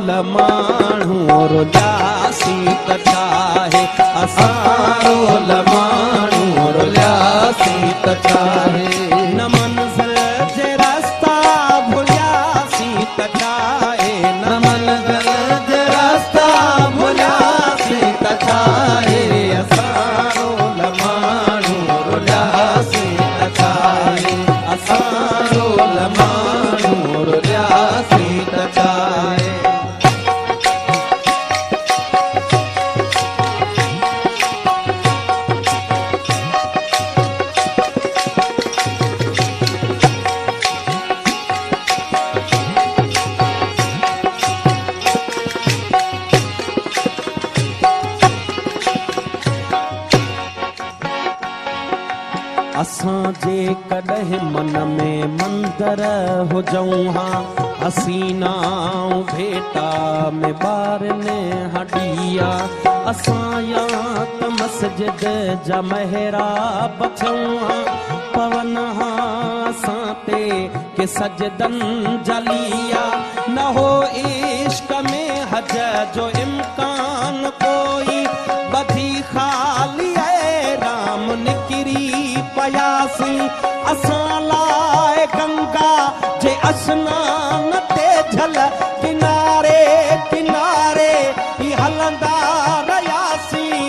माण्हू रुलियासीं त छाहे असां माण्हू रुलियासीं त छाहे न मंज़िल जे रस्ता भुलियासीं त छाहे न मंज़िल जे रस्ता भुलियासीं त छाहे असां माण्हू रुलियासीं त छाहे असां माण्हू रुलियासीं त छाहे असां जे कॾहिं मन में मंदर हुजऊं हा हसीनाऊं भेटा में ॿारनि हॾिया असां या त मस्जिद जा महराब छऊं हा पवन हा असां ते के सजदन जलिया न हो इश्क में हज जो इम्कान कोई बधी ख़ाली राम निकिरी पयासी असां लाइ गंगा जे अस्नान ते झल किनारे किनारे ही हलंदा रहियासीं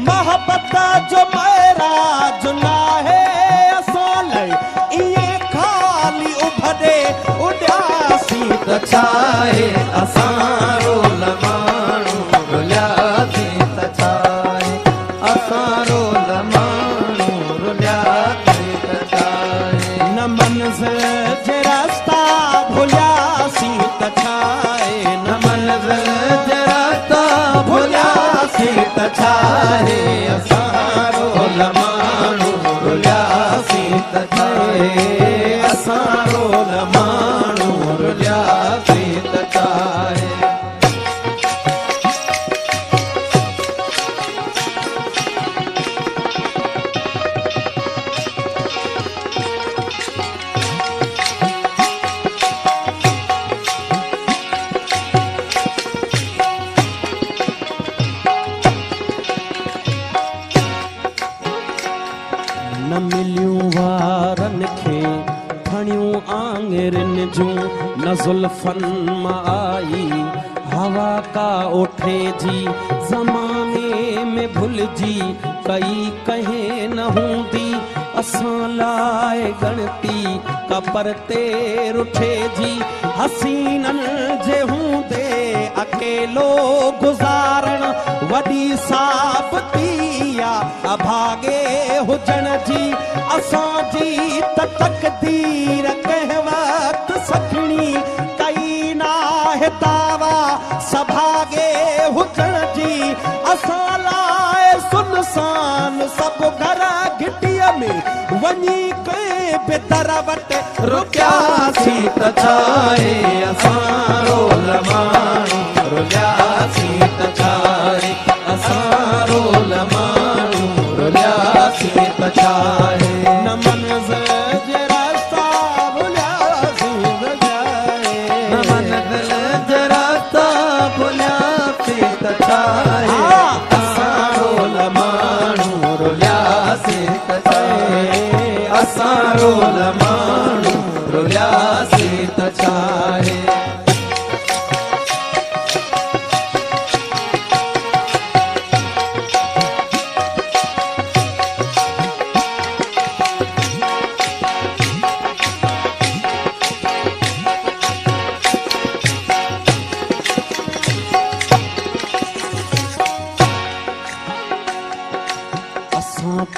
मोहब्बत जो महराज नाहे असां लाइ इएं ख़ाली उभरे उॾियासीं त छाहे असां रोल माण्हू रुलियासीं त छाहे असां रोल माण्हू रुलियासीं त छाहे न मंज़िल जे रस्ता भुलियासीं त छाहे न मंज़िल जे रस्ता भुलियासीं त छाहे असां रोल माण्हू रुलियासीं त छाहे असां रोल माण्हू रुलियासीं त छाहे न मिलियूं वारनि खे खणियूं आङिरिन जूं न ज़ुल्फ़नि मां आई हवा का ओठे जी ज़माने में भुलिजी कई कंहिं न हूंदी असां लाइ गणती कबर ते रुठे जी हसीननि जे हूंदे अकेलो गुज़ारण वॾी साबती अभागे हुजण जी असांजी त तक़दीर कंहिं वक़्तु सखणी कई नाहे तावा सभागे हुजण जी असां लाइ सुनसान सभु घर घिटीअ में वञी कंहिं बि दर वटि रुकियासीं त छाहे असां रोल माण्हू रुलियासीं त छाहे असां रोल माण्हू रुलियासीं त छाहे न मंज़िल जे रस्ता भुलियासीं त छाहे न मंज़िल जे रस्ता भुलियासीं त छाहे असां रोल माण्हू रुलियासीं त छाहे असां रोल माण्हू रुलियासीं त छाहे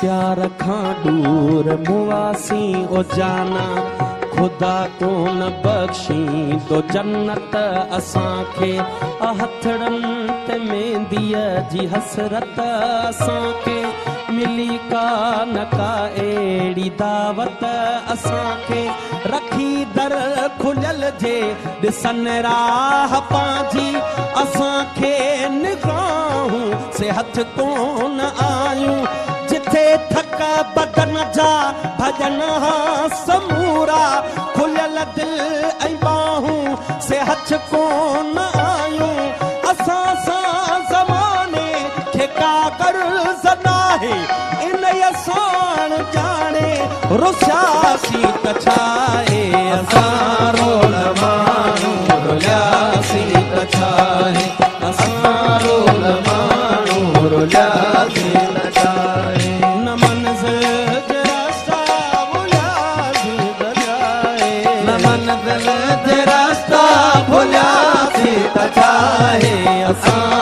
प्यार खां दूर मुआसीं ओ जाना खुदा कोन बख्शी तो जन्नत असांखे हथड़नि ते मेंदीअ जी हसरत असांखे मिली का न का अहिड़ी दावत असांखे रखी दर खुलियल जे ॾिसनि राह पंहिंजी असांखे निगाहूं से हथ कोन आयूं जिथे थक बदन जा भजन समूरा खुलियल दिल ऐं बाहूं से हथ कोन आयूं रुसियासीं त छा आहे असां रोल माण्हू रुलियासीं त छा आहे असां रोल माण्हू रुलियासीं त छा आहे न मंज़िल जे रास्ता भुलियासीं त छा आहे न मंज़िल जे रास्ता भुलियासीं त छा आहे असां